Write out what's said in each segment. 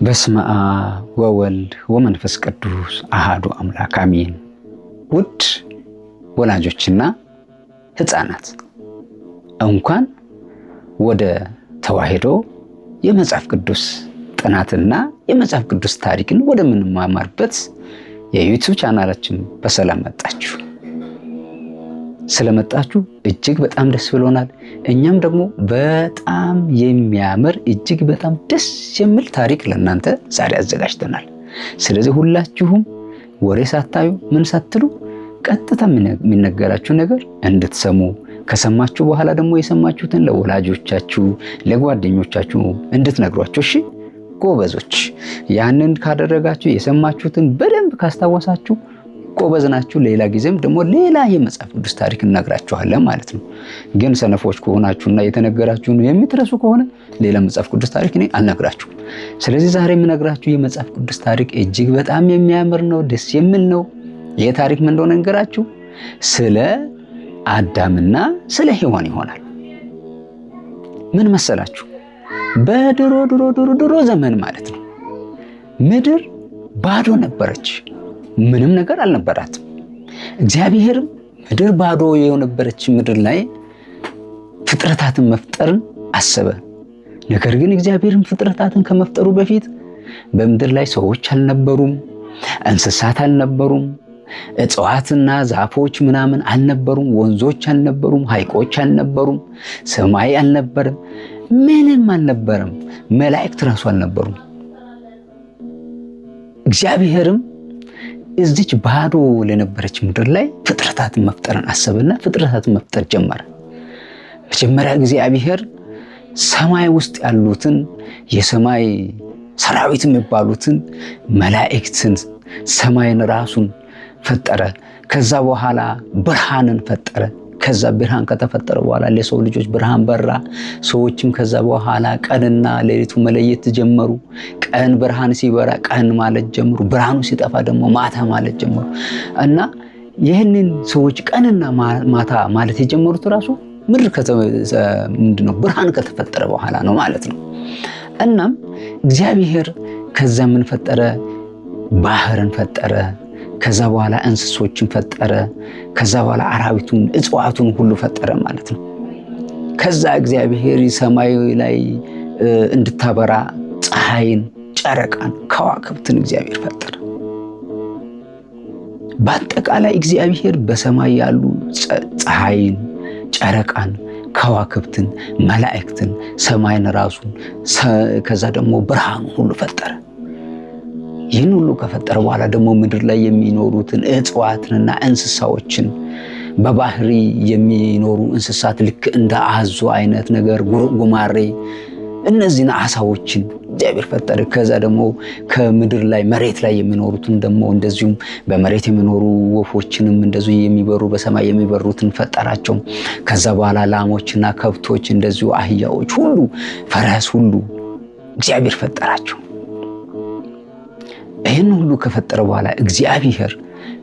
በስመ አብ ወወልድ ወመንፈስ ቅዱስ አሃዱ አምላክ አሜን። ውድ ወላጆችና ሕፃናት እንኳን ወደ ተዋሕዶ የመጽሐፍ ቅዱስ ጥናትና የመጽሐፍ ቅዱስ ታሪክን ወደምንማማርበት የዩቲዩብ ቻናላችን በሰላም መጣችሁ። ስለመጣችሁ እጅግ በጣም ደስ ብሎናል። እኛም ደግሞ በጣም የሚያምር እጅግ በጣም ደስ የሚል ታሪክ ለእናንተ ዛሬ አዘጋጅተናል። ስለዚህ ሁላችሁም ወሬ ሳታዩ ምን ሳትሉ ቀጥታ የሚነገራችሁ ነገር እንድትሰሙ፣ ከሰማችሁ በኋላ ደግሞ የሰማችሁትን ለወላጆቻችሁ ለጓደኞቻችሁ እንድትነግሯቸው። እሺ ጎበዞች፣ ያንን ካደረጋችሁ የሰማችሁትን በደንብ ካስታወሳችሁ ጎበዝ ናችሁ። ሌላ ጊዜም ደግሞ ሌላ የመጽሐፍ ቅዱስ ታሪክ እነግራችኋለን ማለት ነው። ግን ሰነፎች ከሆናችሁና የተነገራችሁን የምትረሱ ከሆነ ሌላ መጽሐፍ ቅዱስ ታሪክ እኔ አልነግራችሁም። ስለዚህ ዛሬ የምነግራችሁ የመጽሐፍ ቅዱስ ታሪክ እጅግ በጣም የሚያምር ነው፣ ደስ የሚል ነው። ይህ ታሪክ ምን እንደሆነ እንገራችሁ። ስለ አዳምና ስለ ሔዋን ይሆናል። ምን መሰላችሁ? በድሮ ድሮ ድሮ ድሮ ዘመን ማለት ነው ምድር ባዶ ነበረች። ምንም ነገር አልነበራትም። እግዚአብሔርም ምድር ባዶ የሆነበረች ምድር ላይ ፍጥረታትን መፍጠርን አሰበ። ነገር ግን እግዚአብሔርም ፍጥረታትን ከመፍጠሩ በፊት በምድር ላይ ሰዎች አልነበሩም፣ እንስሳት አልነበሩም፣ እጽዋትና ዛፎች ምናምን አልነበሩም፣ ወንዞች አልነበሩም፣ ሐይቆች አልነበሩም፣ ሰማይ አልነበረም፣ ምንም አልነበረም። መላእክት ራሱ አልነበሩም። እግዚአብሔርም እዚች ባዶ ለነበረች ምድር ላይ ፍጥረታትን መፍጠርን አሰበና ፍጥረታትን መፍጠር ጀመረ። መጀመሪያ እግዚአብሔር ሰማይ ውስጥ ያሉትን የሰማይ ሰራዊት የሚባሉትን መላእክትን ሰማይን ራሱን ፈጠረ። ከዛ በኋላ ብርሃንን ፈጠረ። ከዛ ብርሃን ከተፈጠረ በኋላ ለሰው ልጆች ብርሃን በራ። ሰዎችም ከዛ በኋላ ቀንና ሌሊቱ መለየት ጀመሩ። ቀን ብርሃን ሲበራ ቀን ማለት ጀመሩ፣ ብርሃኑ ሲጠፋ ደግሞ ማታ ማለት ጀመሩ። እና ይህንን ሰዎች ቀንና ማታ ማለት የጀመሩት ራሱ ምድር ምንድነው ብርሃን ከተፈጠረ በኋላ ነው ማለት ነው። እናም እግዚአብሔር ከዛ ምን ፈጠረ? ባህርን ፈጠረ። ከዛ በኋላ እንስሶችን ፈጠረ። ከዛ በኋላ አራዊቱን እጽዋቱን ሁሉ ፈጠረ ማለት ነው። ከዛ እግዚአብሔር ሰማይ ላይ እንድታበራ ፀሐይን፣ ጨረቃን፣ ከዋክብትን እግዚአብሔር ፈጠረ። በአጠቃላይ እግዚአብሔር በሰማይ ያሉ ፀሐይን፣ ጨረቃን፣ ከዋክብትን፣ መላእክትን፣ ሰማይን ራሱን ከዛ ደግሞ ብርሃኑ ሁሉ ፈጠረ። ይህን ሁሉ ከፈጠረ በኋላ ደግሞ ምድር ላይ የሚኖሩትን እጽዋትንና እንስሳዎችን በባህሪ የሚኖሩ እንስሳት ልክ እንደ አዞ አይነት ነገር፣ ጉማሬ፣ እነዚህን አሳዎችን እግዚአብሔር ፈጠረ። ከዛ ደግሞ ከምድር ላይ መሬት ላይ የሚኖሩትን ደግሞ እንደዚሁም በመሬት የሚኖሩ ወፎችንም እንደዚሁ የሚበሩ በሰማይ የሚበሩትን ፈጠራቸው። ከዛ በኋላ ላሞችና ከብቶች እንደዚሁ አህያዎች ሁሉ ፈረስ ሁሉ እግዚአብሔር ፈጠራቸው። ይህን ሁሉ ከፈጠረ በኋላ እግዚአብሔር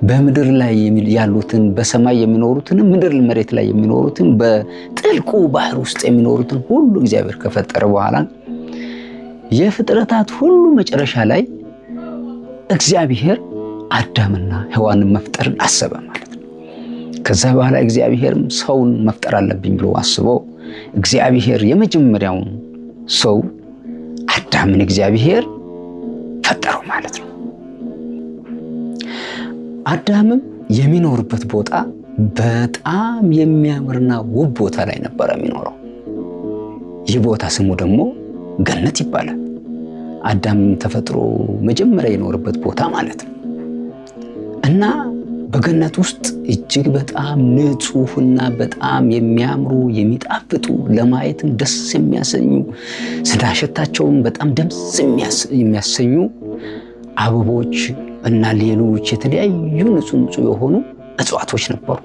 በምድር ላይ ያሉትን በሰማይ የሚኖሩትን ምድር መሬት ላይ የሚኖሩትን በጥልቁ ባህር ውስጥ የሚኖሩትን ሁሉ እግዚአብሔር ከፈጠረ በኋላ የፍጥረታት ሁሉ መጨረሻ ላይ እግዚአብሔር አዳምና ሔዋንን መፍጠርን አሰበ ማለት ነው። ከዛ በኋላ እግዚአብሔርም ሰውን መፍጠር አለብኝ ብሎ አስበው እግዚአብሔር የመጀመሪያውን ሰው አዳምን እግዚአብሔር ፈጠረው ማለት ነው። አዳምም የሚኖርበት ቦታ በጣም የሚያምርና ውብ ቦታ ላይ ነበር የሚኖረው። ይህ ቦታ ስሙ ደግሞ ገነት ይባላል። አዳም ተፈጥሮ መጀመሪያ የኖርበት ቦታ ማለት ነው። እና በገነት ውስጥ እጅግ በጣም ንጹህና በጣም የሚያምሩ የሚጣፍጡ ለማየትም ደስ የሚያሰኙ ስዳሸታቸውም በጣም ደስ የሚያሰኙ አበቦች እና ሌሎች የተለያዩ ንጹህ የሆኑ እጽዋቶች ነበሩ።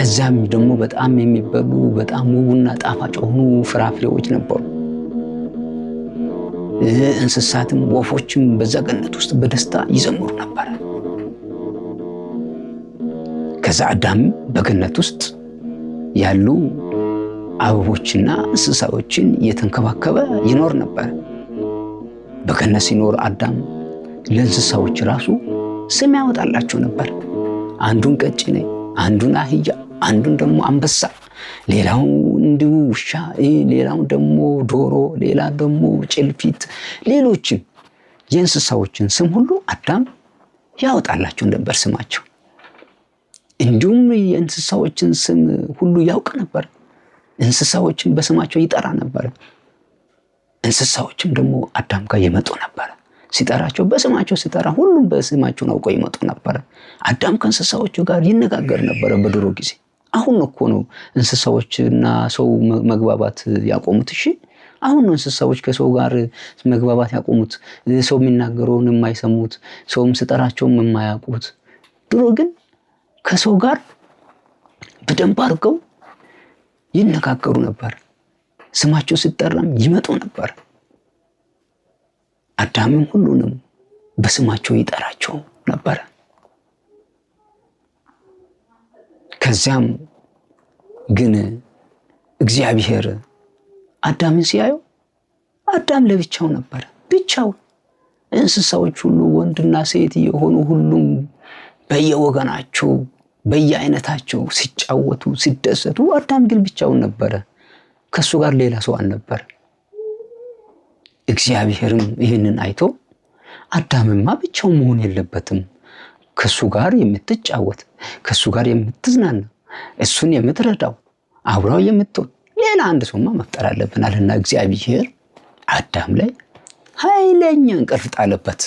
እዛም ደግሞ በጣም የሚበሉ በጣም ውብና ጣፋጭ የሆኑ ፍራፍሬዎች ነበሩ። እንስሳትም ወፎችም በዛ ገነት ውስጥ በደስታ ይዘምሩ ነበር። ከዛ አዳም በገነት ውስጥ ያሉ አበቦችና እንስሳዎችን እየተንከባከበ ይኖር ነበር። በገነት ሲኖር አዳም ለእንስሳዎች ራሱ ስም ያወጣላቸው ነበር። አንዱን ቀጭኔ፣ አንዱን አህያ፣ አንዱን ደግሞ አንበሳ፣ ሌላው እንዲሁ ውሻ፣ ሌላው ደግሞ ዶሮ፣ ሌላ ደግሞ ጭልፊት፣ ሌሎችን የእንስሳዎችን ስም ሁሉ አዳም ያወጣላቸው ነበር ስማቸው። እንዲሁም የእንስሳዎችን ስም ሁሉ ያውቅ ነበር። እንስሳዎችን በስማቸው ይጠራ ነበር። እንስሳዎችም ደግሞ አዳም ጋር ይመጡ ነበር። ሲጠራቸው በስማቸው ሲጠራ ሁሉም በስማቸውን አውቀው ይመጡ ነበር። አዳም ከእንስሳዎቹ ጋር ይነጋገር ነበር በድሮ ጊዜ። አሁን እኮ ነው እንስሳዎችና ሰው መግባባት ያቆሙት። እሺ አሁን ነው እንስሳዎች ከሰው ጋር መግባባት ያቆሙት። ሰው የሚናገረውን የማይሰሙት፣ ሰውም ሲጠራቸውም የማያውቁት። ድሮ ግን ከሰው ጋር በደንብ አድርገው ይነጋገሩ ነበር። ስማቸው ሲጠራም ይመጡ ነበር። አዳምም ሁሉንም በስማቸው ይጠራቸው ነበር። ከዚያም ግን እግዚአብሔር አዳምን ሲያየው አዳም ለብቻው ነበር። ብቻው እንስሳዎች ሁሉ ወንድና ሴት የሆኑ ሁሉም በየወገናቸው በየአይነታቸው ሲጫወቱ ሲደሰቱ፣ አዳም ግን ብቻውን ነበረ። ከሱ ጋር ሌላ ሰው አልነበረ። እግዚአብሔርም ይህንን አይቶ አዳምማ ብቻው መሆን የለበትም፣ ከሱ ጋር የምትጫወት፣ ከሱ ጋር የምትዝናና፣ እሱን የምትረዳው፣ አብራው የምትሆን ሌላ አንድ ሰውማ መፍጠር አለብን አለና እግዚአብሔር አዳም ላይ ኃይለኛ እንቅልፍ ጣለበት።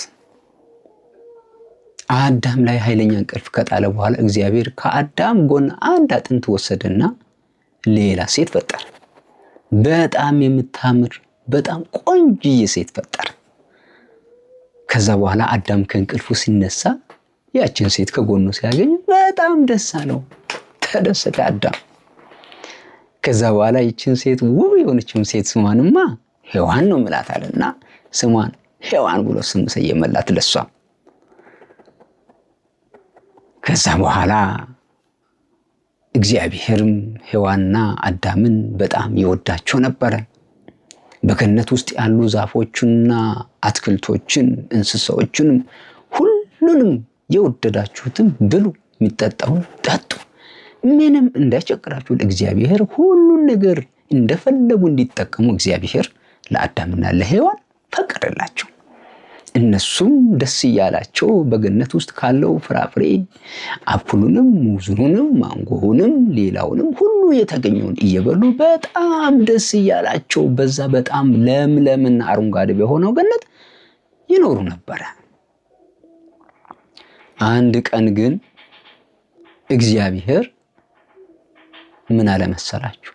አዳም ላይ ኃይለኛ እንቅልፍ ከጣለ በኋላ እግዚአብሔር ከአዳም ጎን አንድ አጥንት ወሰደና ሌላ ሴት ፈጠረ። በጣም የምታምር በጣም ቆንጆዬ ሴት ፈጠረ። ከዛ በኋላ አዳም ከእንቅልፉ ሲነሳ ያችን ሴት ከጎኑ ሲያገኝ በጣም ደስ አለው፣ ተደሰተ አዳም። ከዛ በኋላ ይችን ሴት ውብ የሆነችውን ሴት ስሟንማ ሔዋን ነው ምላት አለና ስሟን ሔዋን ብሎ ስም ሰየመላት ለሷ። ከዛ በኋላ እግዚአብሔርም ሔዋንና አዳምን በጣም ይወዳቸው ነበረ። በገነት ውስጥ ያሉ ዛፎችንና አትክልቶችን እንስሳዎችንም ሁሉንም የወደዳችሁትን ብሉ፣ የሚጠጣውን ጠጡ፣ ምንም እንዳይቸግራችሁ እግዚአብሔር ሁሉን ነገር እንደፈለጉ እንዲጠቀሙ እግዚአብሔር ለአዳምና ለሔዋን ፈቀደላቸው። እነሱም ደስ እያላቸው በገነት ውስጥ ካለው ፍራፍሬ አፕሉንም፣ ሙዙንም፣ ማንጎውንም ሌላውንም ሁሉ የተገኘውን እየበሉ በጣም ደስ እያላቸው በዛ በጣም ለምለምና አረንጓዴ በሆነው ገነት ይኖሩ ነበረ። አንድ ቀን ግን እግዚአብሔር ምን አለ መሰላችሁ?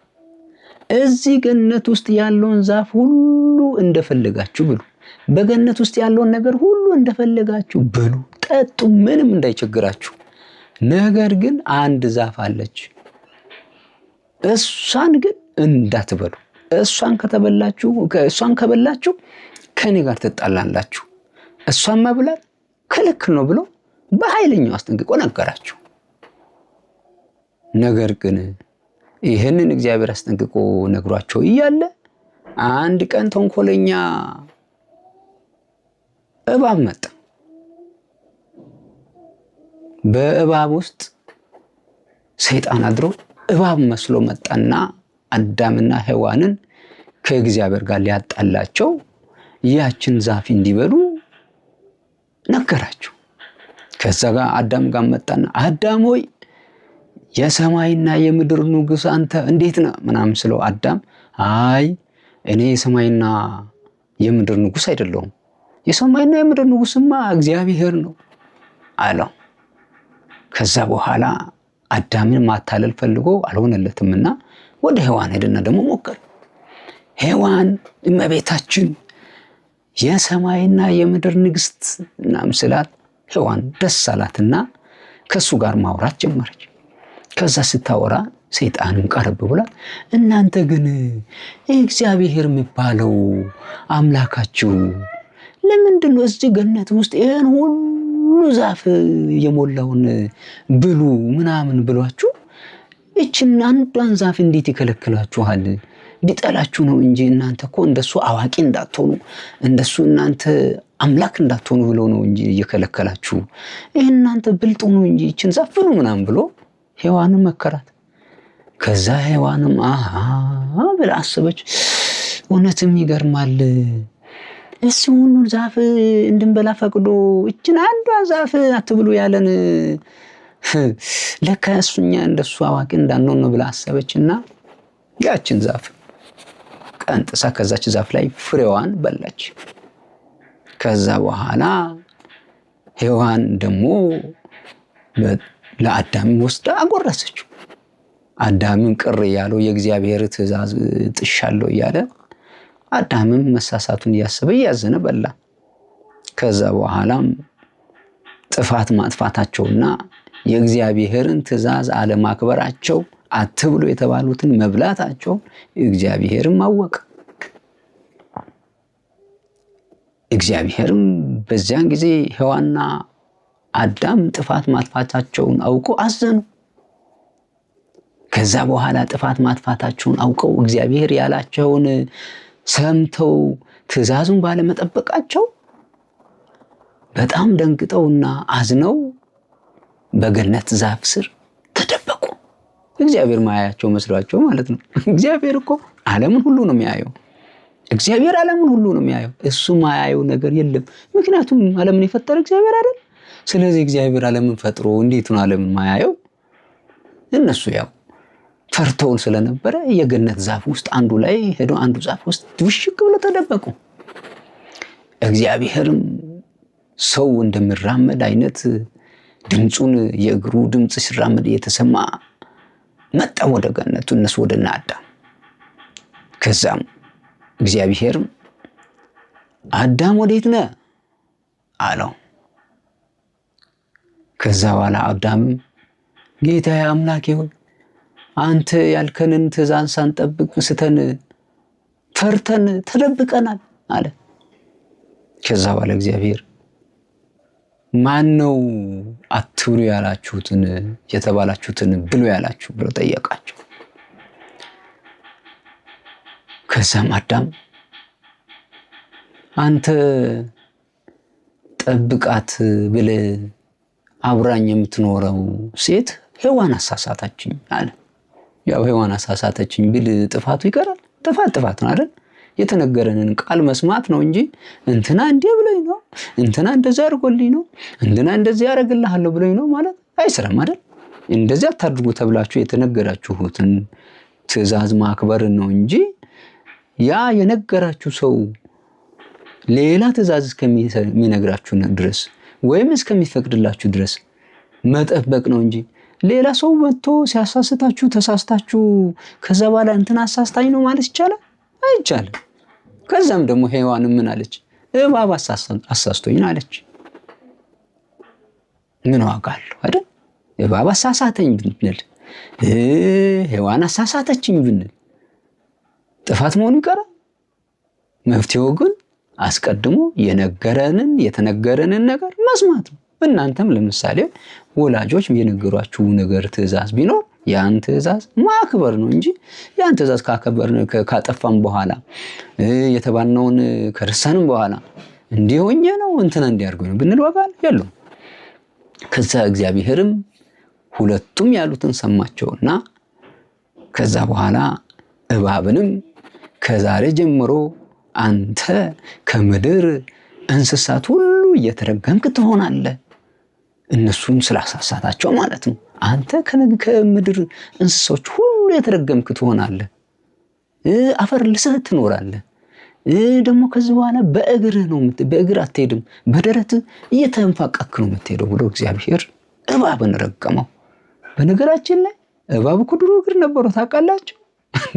እዚህ ገነት ውስጥ ያለውን ዛፍ ሁሉ እንደፈለጋችሁ ብሉ፣ በገነት ውስጥ ያለውን ነገር ሁሉ እንደፈለጋችሁ ብሉ፣ ጠጡ፣ ምንም እንዳይቸግራችሁ። ነገር ግን አንድ ዛፍ አለች፣ እሷን ግን እንዳትበሉ። እሷን ከበላችሁ ከኔ ጋር ትጣላላችሁ። እሷን መብላት ክልክል ነው ብሎ በኃይለኛው አስጠንቅቆ ነገራችሁ። ነገር ግን ይህንን እግዚአብሔር አስጠንቅቆ ነግሯቸው እያለ አንድ ቀን ተንኮለኛ እባብ መጣ። በእባብ ውስጥ ሰይጣን አድሮ እባብ መስሎ መጣና አዳምና ሔዋንን ከእግዚአብሔር ጋር ሊያጣላቸው ያችን ዛፍ እንዲበሉ ነገራቸው። ከዛ ጋር አዳም ጋር መጣና አዳም ሆይ የሰማይና የምድር ንጉሥ አንተ እንዴት ነህ ምናምን ስለው አዳም አይ እኔ የሰማይና የምድር ንጉሥ አይደለሁም፣ የሰማይና የምድር ንጉሥማ እግዚአብሔር ነው አለው። ከዛ በኋላ አዳምን ማታለል ፈልጎ አልሆነለትምና ወደ ሔዋን ሄደና ደግሞ ሞከረ። ሔዋን እመቤታችን የሰማይና የምድር ንግሥት ምናምን ስላት ሔዋን ደስ አላትና ከሱ ጋር ማውራት ጀመረች። ከዛ ስታወራ ሰይጣንም ቀረብ ብሏል። እናንተ ግን እግዚአብሔር የሚባለው አምላካችሁ ለምንድን ነው እዚህ ገነት ውስጥ ይሄን ሁሉ ዛፍ የሞላውን ብሉ ምናምን ብሏችሁ እችን አንዷን ዛፍ እንዴት ይከለክላችኋል? ቢጠላችሁ ነው እንጂ እናንተ እኮ እንደሱ አዋቂ እንዳትሆኑ እንደሱ እናንተ አምላክ እንዳትሆኑ ብሎ ነው እንጂ እየከለከላችሁ እናንተ ብልጥ ነው እንጂ እቺን ዛፍ ብሉ ምናምን ብሎ ሔዋንን መከራት። ከዛ ሔዋንም አሃ ብላ አሰበች። እውነትም ይገርማል እሱ ሁሉ ዛፍ እንድንበላ ፈቅዶ እቺን አንዷ ዛፍ አትብሉ ያለን ለካ እሱኛ እንደሱ አዋቂ እንዳንሆን ነው ብላ አሰበችና ያችን ዛፍ ቀንጥሳ ከዛች ዛፍ ላይ ፍሬዋን በላች። ከዛ በኋላ ሔዋን ደግሞ ለአዳም ወስዳ አጎረሰችው። አዳምም ቅር ያለው የእግዚአብሔር ትእዛዝ ጥሻለሁ እያለ አዳምም መሳሳቱን እያሰበ እያዘነ በላ። ከዛ በኋላም ጥፋት ማጥፋታቸውና የእግዚአብሔርን ትእዛዝ አለማክበራቸው አትብሉ የተባሉትን መብላታቸው እግዚአብሔርም አወቀ። እግዚአብሔርም በዚያን ጊዜ ሔዋንና አዳም ጥፋት ማጥፋታቸውን አውቀው አዘኑ። ከዛ በኋላ ጥፋት ማጥፋታቸውን አውቀው እግዚአብሔር ያላቸውን ሰምተው ትእዛዙን ባለመጠበቃቸው በጣም ደንግጠውና አዝነው በገነት ዛፍ ስር ተደበቁ። እግዚአብሔር ማያያቸው መስሏቸው ማለት ነው። እግዚአብሔር እኮ ዓለምን ሁሉ ነው የሚያየው። እግዚአብሔር ዓለምን ሁሉ ነው የሚያየው። እሱ ማያየው ነገር የለም። ምክንያቱም ዓለምን የፈጠረ እግዚአብሔር አይደል? ስለዚህ እግዚአብሔር ዓለምን ፈጥሮ እንዴት ነው ዓለምን ማያየው? እነሱ ያው ፈርተውን ስለነበረ የገነት ዛፍ ውስጥ አንዱ ላይ ሄዶ አንዱ ዛፍ ውስጥ ውሽቅ ብለው ተደበቁ። እግዚአብሔርም ሰው እንደሚራመድ አይነት ድምፁን የእግሩ ድምፅ ሲራመድ እየተሰማ መጣ ወደ ገነቱ፣ እነሱ ወደ አዳም። ከዛም እግዚአብሔርም አዳም ወዴት ነህ አለው። ከዛ በኋላ አዳምም ጌታዬ አምላኬ ሆይ አንተ ያልከንን ትእዛዝ ሳንጠብቅ ስተን ፈርተን ተደብቀናል አለ። ከዛ በኋላ እግዚአብሔር ማን ነው አትብሉ ያላችሁትን የተባላችሁትን ብሉ ያላችሁ ብሎ ጠየቃቸው። ከዛም አዳም አንተ ጠብቃት ብለህ አብራኝ የምትኖረው ሴት ሔዋን አሳሳተችኝ አለ። ያው ሔዋን አሳሳተችኝ ብል ጥፋቱ ይቀራል? ጥፋት ነው አይደል? የተነገረንን ቃል መስማት ነው እንጂ እንትና እንዲህ ብሎኝ ነው፣ እንትና እንደዚህ አድርጎልኝ ነው፣ እንትና እንደዚህ ያደርግልሃለሁ ብሎኝ ነው ማለት አይሰራም አይደል? እንደዚህ አታድርጉ ተብላችሁ የተነገራችሁትን ትእዛዝ ማክበርን ነው እንጂ ያ የነገራችሁ ሰው ሌላ ትእዛዝ እስከሚነግራችሁ ድረስ ወይም እስከሚፈቅድላችሁ ድረስ መጠበቅ ነው እንጂ ሌላ ሰው መጥቶ ሲያሳስታችሁ ተሳስታችሁ ከዛ በኋላ እንትና አሳስታኝ ነው ማለት ይቻላል? አይቻልም። ከዛም ደግሞ ሔዋን ምን አለች? እባብ አሳስቶኝ አለች። ምን ዋጋ አለው አይደል? እባብ አሳሳተኝ ብንል ሔዋን አሳሳተችኝ ብንል ጥፋት መሆኑ ይቀራል? መፍትሄው ግን አስቀድሞ የተነገረንን ነገር መስማት ነው። እናንተም ለምሳሌ ወላጆች የነገሯችሁ ነገር ትእዛዝ ቢኖር ያን ትእዛዝ ማክበር ነው እንጂ ያን ትእዛዝ ካጠፋን በኋላ የተባልነውን ከረሳንም በኋላ እንዲሆኛ ነው እንትና እንዲያርገው ነው ብንል ዋጋ የለውም። ከዛ እግዚአብሔርም ሁለቱም ያሉትን ሰማቸውና ከዛ በኋላ እባብንም ከዛሬ ጀምሮ አንተ ከምድር እንስሳት ሁሉ እየተረገምክ ትሆናለህ። እነሱን ስላሳሳታቸው ማለት ነው። አንተ ከምድር እንስሶች ሁሉ የተረገምክ ትሆናለህ። አፈር ልሰህ ትኖራለህ። ደግሞ ከዚህ በኋላ በእግር አትሄድም፣ በደረት እየተንፋቀክ ነው የምትሄደው ብሎ እግዚአብሔር እባብን ረገመው። በነገራችን ላይ እባብ እኮ ድሮ እግር ነበረው ታውቃላችሁ?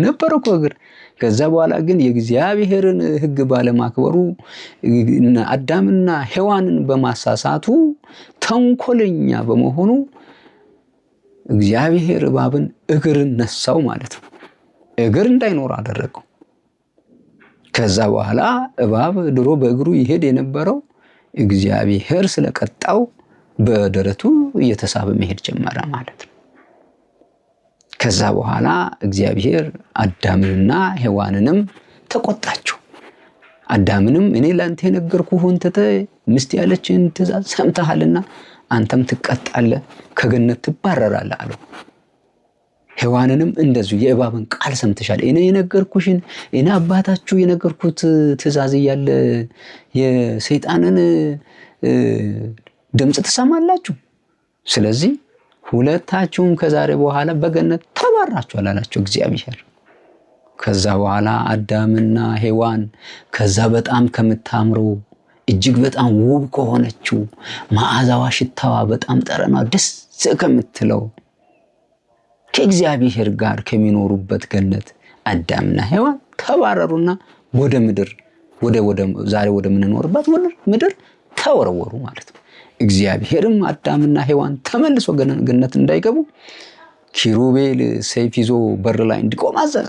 ነበረ እኮ እግር። ከዛ በኋላ ግን የእግዚአብሔርን ሕግ ባለማክበሩ አዳምና ሔዋንን በማሳሳቱ ተንኮለኛ በመሆኑ እግዚአብሔር እባብን እግርን ነሳው ማለት ነው። እግር እንዳይኖር አደረገው። ከዛ በኋላ እባብ ድሮ በእግሩ ይሄድ የነበረው እግዚአብሔር ስለቀጣው በደረቱ እየተሳበ መሄድ ጀመረ ማለት ነው። ከዛ በኋላ እግዚአብሔር አዳምንና ሔዋንንም ተቆጣቸው። አዳምንም እኔ ላንተ የነገርኩህን ትተህ ሚስት ያለችህን ትእዛዝ ሰምተሃልና አንተም ትቀጣለህ፣ ከገነት ትባረራለህ አለው። ሔዋንንም እንደዚሁ የእባብን ቃል ሰምተሻል፣ እኔ የነገርኩሽን እኔ አባታችሁ የነገርኩት ትእዛዝ እያለ የሰይጣንን ድምፅ ትሰማላችሁ፣ ስለዚህ ሁለታችሁም ከዛሬ በኋላ በገነት ተባራችኋል አላቸው እግዚአብሔር። ከዛ በኋላ አዳምና ሔዋን ከዛ በጣም ከምታምረው እጅግ በጣም ውብ ከሆነችው መዓዛዋ ሽታዋ በጣም ጠረኗ ደስ ከምትለው ከእግዚአብሔር ጋር ከሚኖሩበት ገነት አዳምና ሔዋን ተባረሩና ወደ ምድር ዛሬ ወደ ምንኖርባት ምድር ተወረወሩ ማለት ነው። እግዚአብሔርም አዳምና ሔዋን ተመልሶ ገነት እንዳይገቡ ኪሩቤል ሰይፍ ይዞ በር ላይ እንዲቆም አዘዘ።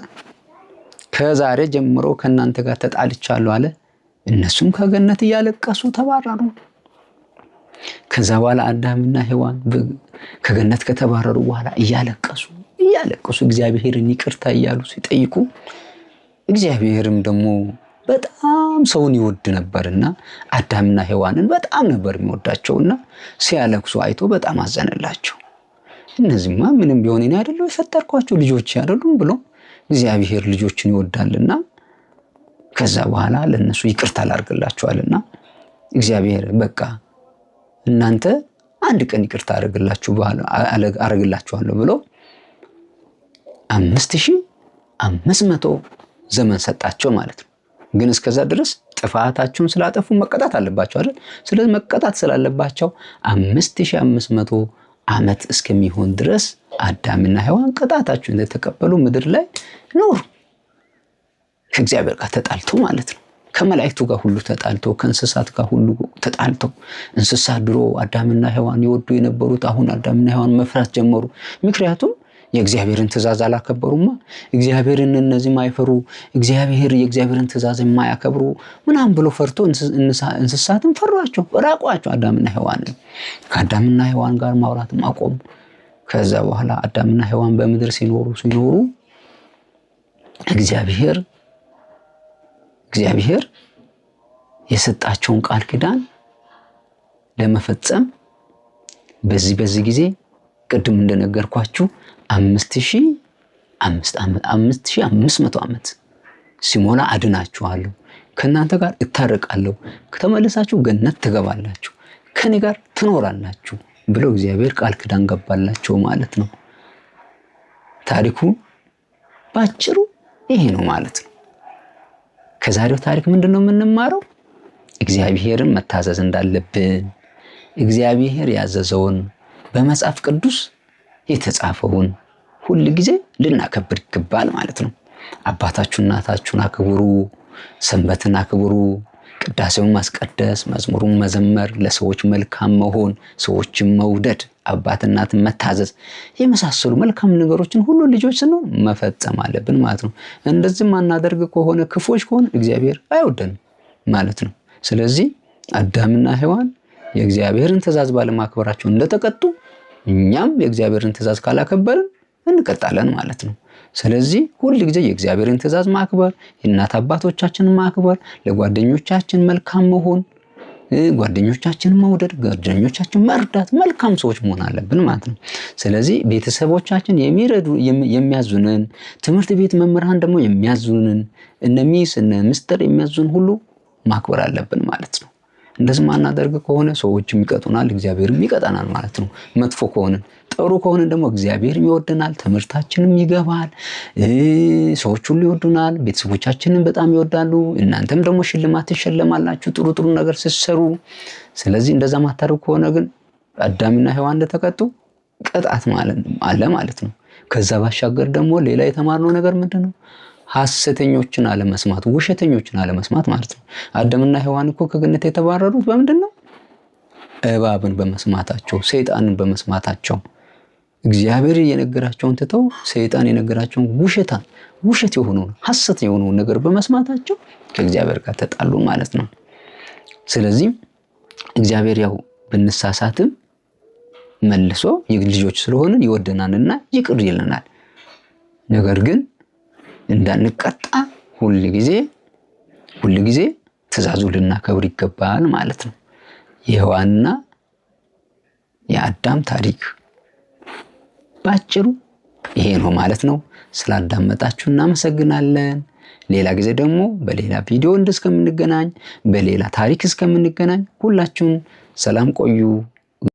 ከዛሬ ጀምሮ ከእናንተ ጋር ተጣልቻለሁ አለ። እነሱም ከገነት እያለቀሱ ተባረሩ። ከዛ በኋላ አዳምና ሔዋን ከገነት ከተባረሩ በኋላ እያለቀሱ እግዚአብሔርን ይቅርታ እያሉ ሲጠይቁ እግዚአብሔርም ደግሞ በጣም ሰውን ይወድ ነበርና አዳምና ሔዋንን በጣም ነበር የሚወዳቸውና ሲያለቅሱ አይቶ በጣም አዘነላቸው። እነዚህማ ምንም ቢሆን እኔ አይደለሁ የፈጠርኳቸው ልጆች አይደሉም ብሎ እግዚአብሔር ልጆችን ይወዳልና ከዛ በኋላ ለነሱ ይቅርታ አድርግላቸዋልና እግዚአብሔር በቃ እናንተ አንድ ቀን ይቅርታ አድርግላችኋለሁ ብሎ 5500 ዘመን ሰጣቸው ማለት ነው። ግን እስከዛ ድረስ ጥፋታቸውን ስላጠፉ መቀጣት አለባቸው አይደል? ስለዚህ መቀጣት ስላለባቸው 5500 ዓመት እስከሚሆን ድረስ አዳምና ሔዋን ቅጣታቸውን ተቀበሉ። ምድር ላይ ኖሩ ከእግዚአብሔር ጋር ተጣልቶ ማለት ነው። ከመላእክቱ ጋር ሁሉ ተጣልቶ ከእንስሳት ጋር ሁሉ ተጣልቶ እንስሳት ድሮ አዳምና ሔዋን ይወዱ የነበሩት አሁን አዳምና ሔዋን መፍራት ጀመሩ። ምክንያቱም የእግዚአብሔርን ትእዛዝ አላከበሩማ። እግዚአብሔርን እነዚህ ማይፈሩ የእግዚአብሔርን ትእዛዝ የማያከብሩ ምናምን ብሎ ፈርቶ እንስሳትን ፈሯቸው፣ ራቋቸው አዳምና ሔዋን። ከአዳምና ሔዋን ጋር ማውራት ማቆም። ከዛ በኋላ አዳምና ሔዋን በምድር ሲኖሩ እግዚአብሔር የሰጣቸውን ቃል ኪዳን ለመፈጸም በዚህ ጊዜ ቅድም እንደነገርኳችሁ 5500 ዓመት ሲሞላ አድናችኋለሁ፣ ከእናንተ ጋር እታረቃለሁ፣ ከተመለሳችሁ ገነት ትገባላችሁ፣ ከኔ ጋር ትኖራላችሁ ብሎ እግዚአብሔር ቃል ኪዳን ገባላቸው ማለት ነው። ታሪኩ ባጭሩ ይሄ ነው ማለት ነው። ከዛሬው ታሪክ ምንድነው የምንማረው? እግዚአብሔርን መታዘዝ እንዳለብን፣ እግዚአብሔር ያዘዘውን በመጽሐፍ ቅዱስ የተጻፈውን ሁሉ ጊዜ ልናከብር ይገባል ማለት ነው። አባታችሁና እናታችሁን አክብሩ፣ ሰንበትን አክብሩ፣ ቅዳሴውን ማስቀደስ፣ መዝሙሩን መዘመር፣ ለሰዎች መልካም መሆን፣ ሰዎችን መውደድ፣ አባት እናትን መታዘዝ የመሳሰሉ መልካም ነገሮችን ሁሉ ልጆች ስንሆን መፈጸም አለብን ማለት ነው። እንደዚህ ማናደርግ ከሆነ ክፎች ከሆነ እግዚአብሔር አይወደንም ማለት ነው። ስለዚህ አዳምና ሔዋን የእግዚአብሔርን ትእዛዝ ባለማክበራቸው እንደተቀጡ እኛም የእግዚአብሔርን ትእዛዝ ካላከበርን እንቀጣለን ማለት ነው። ስለዚህ ሁሉ ጊዜ የእግዚአብሔርን ትእዛዝ ማክበር፣ የእናት አባቶቻችንን ማክበር፣ ለጓደኞቻችን መልካም መሆን፣ ጓደኞቻችንን መውደድ፣ ጓደኞቻችንን መርዳት፣ መልካም ሰዎች መሆን አለብን ማለት ነው። ስለዚህ ቤተሰቦቻችን የሚያዙንን፣ ትምህርት ቤት መምህራን ደግሞ የሚያዙንን፣ እነ ምስጢር የሚያዙን ሁሉ ማክበር አለብን ማለት ነው። እንደዚህ ማናደርግ ከሆነ ሰዎችም ይቀጡናል፣ እግዚአብሔርም ይቀጣናል ማለት ነው። መጥፎ ከሆነ ጥሩ ከሆነ ደግሞ እግዚአብሔርም ይወደናል፣ ትምህርታችንም ይገባል፣ ሰዎች ሁሉ ይወዱናል፣ ቤተሰቦቻችንን በጣም ይወዳሉ። እናንተም ደግሞ ሽልማት ትሸለማላችሁ ጥሩ ነገር ስትሰሩ። ስለዚህ እንደዛ ማታደርጉ ከሆነ ግን አዳምና ሔዋን እንደተቀጡ ቅጣት አለ ማለት ነው። ከዛ ባሻገር ደግሞ ሌላ የተማርነው ነገር ምንድነው? ሐሰተኞችን አለመስማት፣ ውሸተኞችን አለመስማት ማለት ነው። አዳምና ሔዋን እኮ ከገነት የተባረሩት በምንድነው? እባብን በመስማታቸው፣ ሰይጣንን በመስማታቸው። እግዚአብሔር የነገራቸውን ትተው ሰይጣን የነገራቸውን ውሸት የሆነውን ሐሰት የሆነውን ነገር በመስማታቸው ከእግዚአብሔር ጋር ተጣሉ ማለት ነው። ስለዚህ እግዚአብሔር ያው ብንሳሳትም መልሶ የልጆች ስለሆንን ይወደናልና ይቅር ይለናል። ነገር ግን እንዳንቀጣ ሁሉ ጊዜ ትእዛዙ ልናከብር ይገባል ማለት ነው። የሔዋንና የአዳም ታሪክ ባጭሩ ይሄ ነው ማለት ነው። ስላዳመጣችሁ እናመሰግናለን። ሌላ ጊዜ ደግሞ በሌላ ቪዲዮ እስከምንገናኝ፣ በሌላ ታሪክ እስከምንገናኝ ሁላችሁም ሰላም ቆዩ።